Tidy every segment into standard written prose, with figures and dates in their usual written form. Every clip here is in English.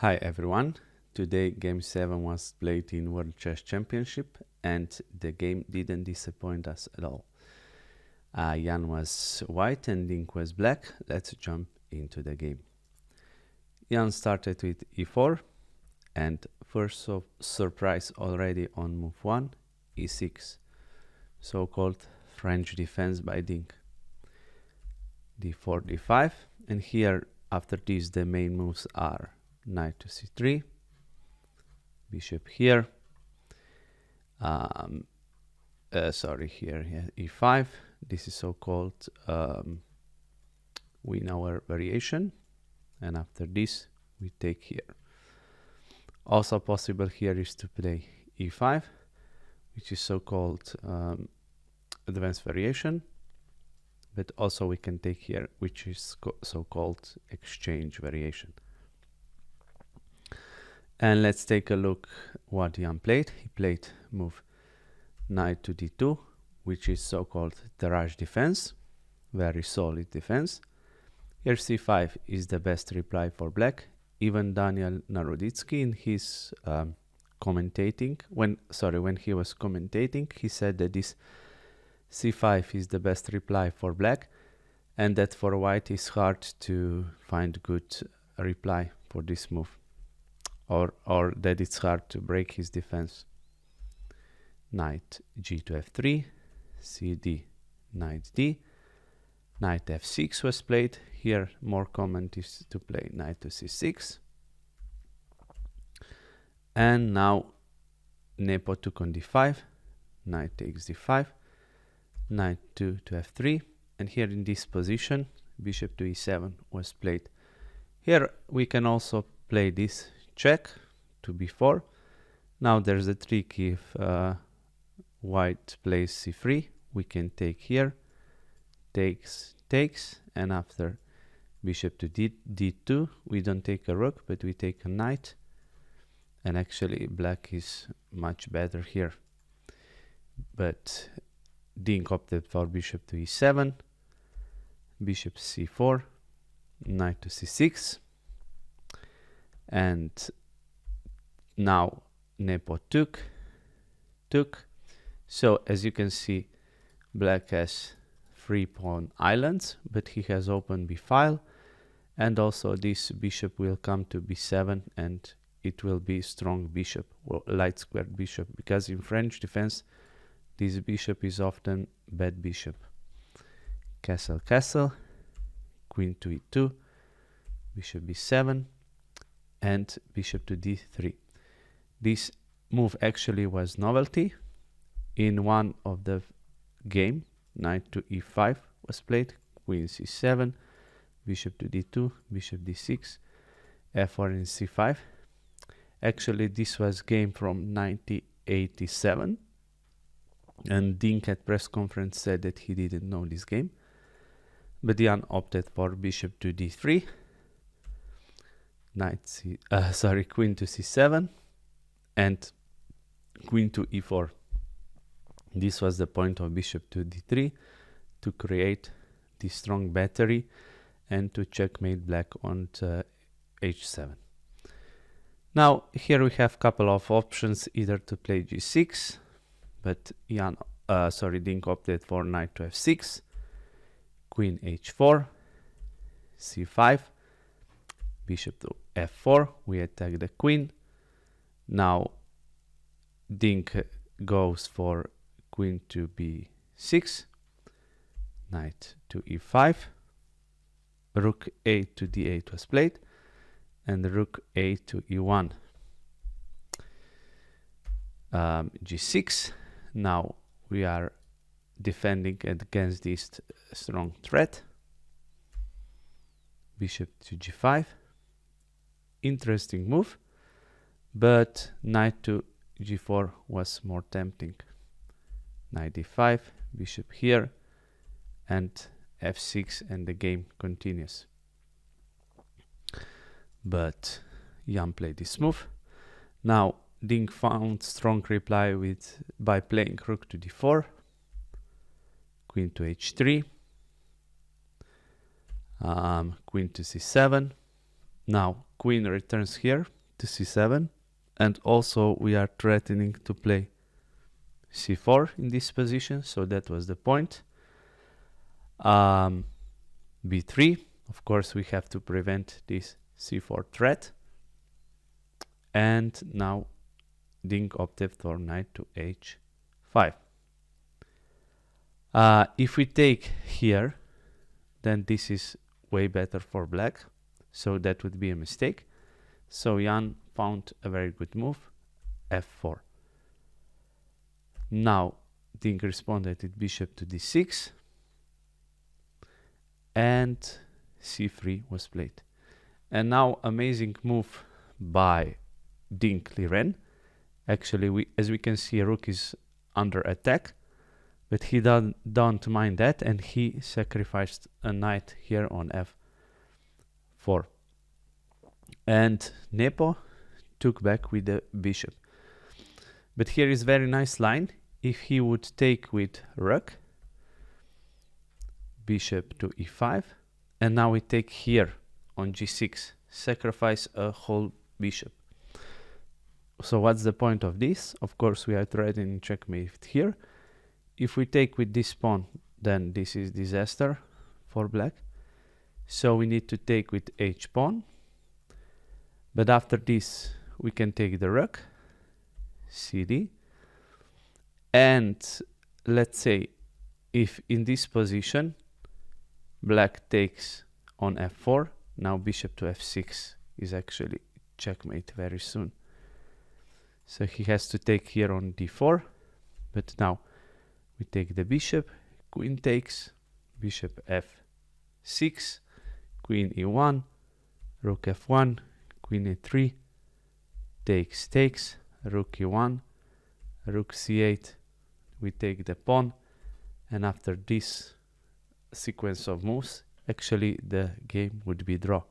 Hi everyone, today Game 7 was played in World Chess Championship and the game didn't disappoint us at all. Jan was white and Dink was black. Let's jump into the game. Jan started with e4 and first surprise already on move 1, e6, so-called French defense by Dink. d4, d5, and here after this the main moves are knight to c3, bishop here, e5. This is so-called win our variation, and after this we take here. Also possible here is to play e5, which is so-called advanced variation, but also we can take here, which is so-called exchange variation. And let's take a look what Jan played. He played move knight to d2, which is so-called barrage defense, very solid defense. Here c5 is the best reply for black. Even Daniel Naroditsky in his commentating, when he was commentating, he said that this c5 is the best reply for black, and that for white is hard to find good reply for this move, or that it's hard to break his defense. Knight g to f3, cd, knight d, knight f6 was played. Here more common is to play knight to c6. And now Nepo took on d5, knight takes d5, knight 2 to f3, and here in this position bishop to e7 was played. Here we can also play this check to b4. Now there's a trick. If white plays c3, we can take here, takes, and after bishop to d2, we don't take a rook, but we take a knight, and actually black is much better here. But Dink opted for bishop to e7, bishop c4, knight to c6, and now Nepo took. So as you can see, black has 3 pawn islands, but he has open b file, and also this bishop will come to b7, and it will be strong bishop, or light squared bishop, because in French defense this bishop is often bad bishop. Castle, castle, queen to e2, bishop b7, and bishop to d3. This move actually was novelty. In one of the game, knight to e5 was played, queen c7, bishop to d2, bishop d6, f4 and c5. Actually this was game from 1987, and Dink at press conference said that he didn't know this game, but Jan opted for bishop to d3, queen to c7, and queen to e4. This was the point of bishop to d3, to create this strong battery and to checkmate black on h7. Now here we have a couple of options, either to play g6, but Dink opted for knight to f6, queen h4, c5, bishop to f4, we attack the queen. Now Dink goes for queen to b6, knight to e5, rook a to d8 was played, and rook a to e1, g6. Now we are defending against this strong threat. Bishop to g5, interesting move, but knight to g4 was more tempting. Knight d5, bishop here, and f6, and the game continues. But Jan played this move. Now Dink found strong reply by playing rook to d4, queen to h3, queen to c7, Now queen returns here to c7, and also we are threatening to play c4 in this position, so that was the point. b3, of course we have to prevent this c4 threat, and now Ding opted for knight to h5. If we take here, then this is way better for black, so that would be a mistake. So Jan found a very good move, f4. Now Ding responded with bishop to d6, and c3 was played. And now amazing move by Ding Liren. Actually, as we can see, rook is under attack, but he don't mind that, and he sacrificed a knight here on f4. And Nepo took back with the bishop. But here is very nice line. If he would take with rook, bishop to e5, and now we take here on g6, sacrifice a whole bishop. So what's the point of this? Of course, we are threatening checkmate here. If we take with this pawn, then this is disaster for black. So we need to take with h pawn. But after this, we can take the rook, cd. And let's say if in this position, black takes on f4, now bishop to f6 is actually checkmate very soon. So he has to take here on d4, but now we take the bishop, queen takes, bishop f6, queen e1, rook f1, queen e3, takes, rook e1, rook c8, we take the pawn, and after this sequence of moves, actually the game would be draw.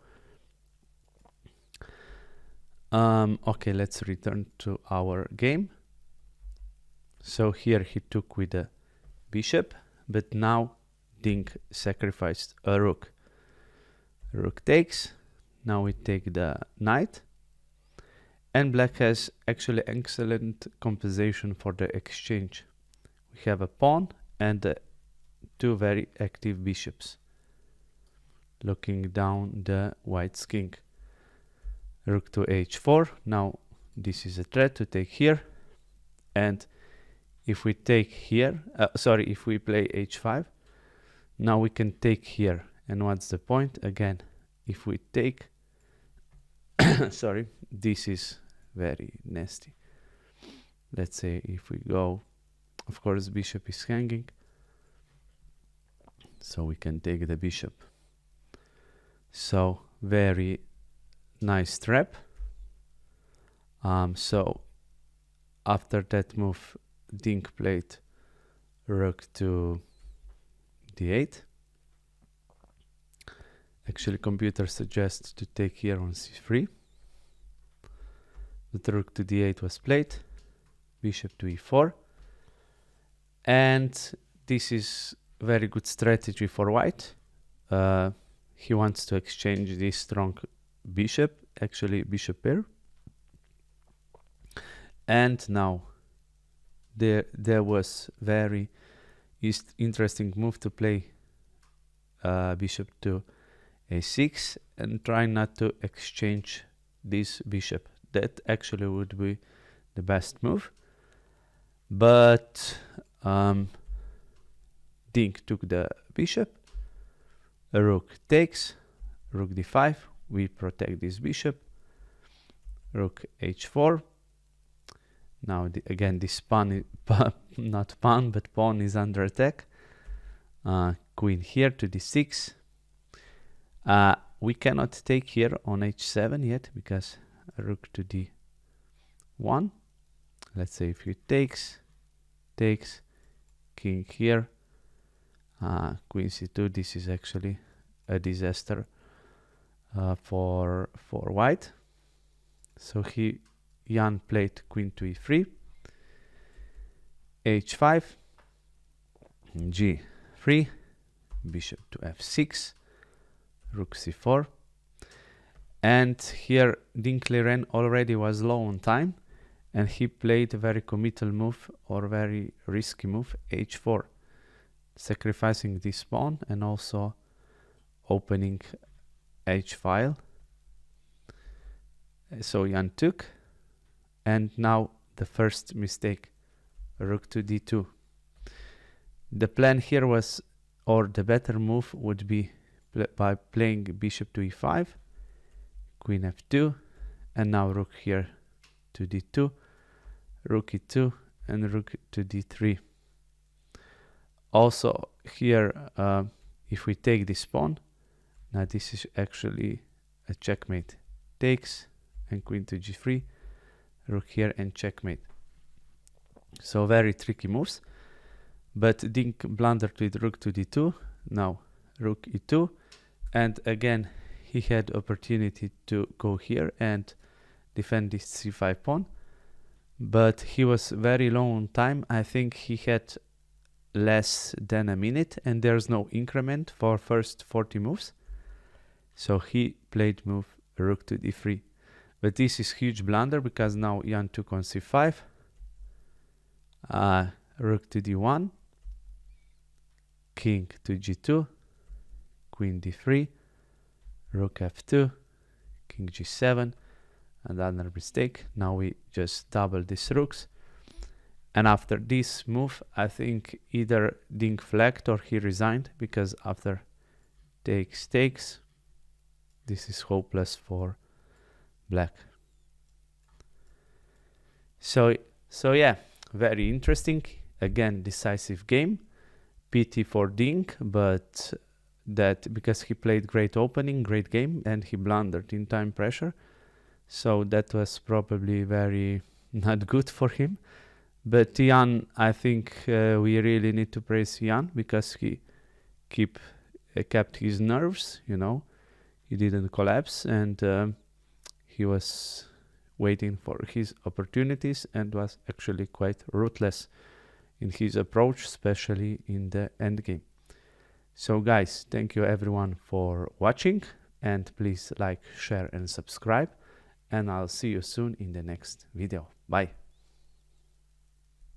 Okay, let's return to our game. So here he took with the bishop, but now Ding sacrificed a rook. Rook takes, now we take the knight, and black has actually excellent compensation for the exchange. We have a pawn and two very active bishops looking down the white's king. Rook to h4, now this is a threat to take here, and if we take here, if we play h5, now we can take here, and what's the point? Again, if we take, this is very nasty. Let's say if we go, of course bishop is hanging, so we can take the bishop. So very nice trap. So after that move, Ding played rook to d8. Actually, computer suggests to take here on c3. The rook to d8 was played, bishop to e4, and this is very good strategy for white. He wants to exchange this strong bishop, actually bishop pair, and now there was very interesting move to play bishop to a6 and try not to exchange this bishop. That actually would be the best move, but Ding took the bishop, a rook takes, rook d5, we protect this bishop, rook h4. Now again this pawn, not pawn, but pawn is under attack. Queen here to d6. We cannot take here on h7 yet because rook to d1. Let's say if he takes, king here, queen c2. This is actually a disaster for white. So Jan played queen to e3, h5, g3, bishop to f6, rook c4, And here Dink Liren already was low on time, and he played a very committal move or very risky move, h4, sacrificing this pawn and also opening h-file. So Jan took, and now the first mistake, rook to d2. The plan here was, or the better move would be by playing bishop to e5, queen f2, and now rook here to d2, rook e2, and rook to d3. Also here, if we take this pawn, now this is actually a checkmate. Takes, and queen to g3, rook here, and checkmate. So very tricky moves, but Dink blundered with rook to d2, now rook e2, and again he had opportunity to go here and defend this c5 pawn, but he was very low on time. I think he had less than a minute, and there's no increment for first 40 moves, so he played move rook to d3. But this is huge blunder, because now Jan took on c5, rook to d1, king to g2, queen d3, rook f2, king g7, another mistake. Now we just double these rooks, and after this move I think either Dink flagged or he resigned, because after takes takes, this is hopeless for black. So yeah, very interesting. Again, decisive game. Pity for Dink, but that because he played great opening, great game, and he blundered in time pressure. So that was probably very not good for him. But Jan, I think we really need to praise Jan, because he kept his nerves, you know. He didn't collapse, and he was waiting for his opportunities and was actually quite ruthless in his approach, especially in the endgame. So guys, thank you everyone for watching, and please like, share and subscribe, and I'll see you soon in the next video. Bye.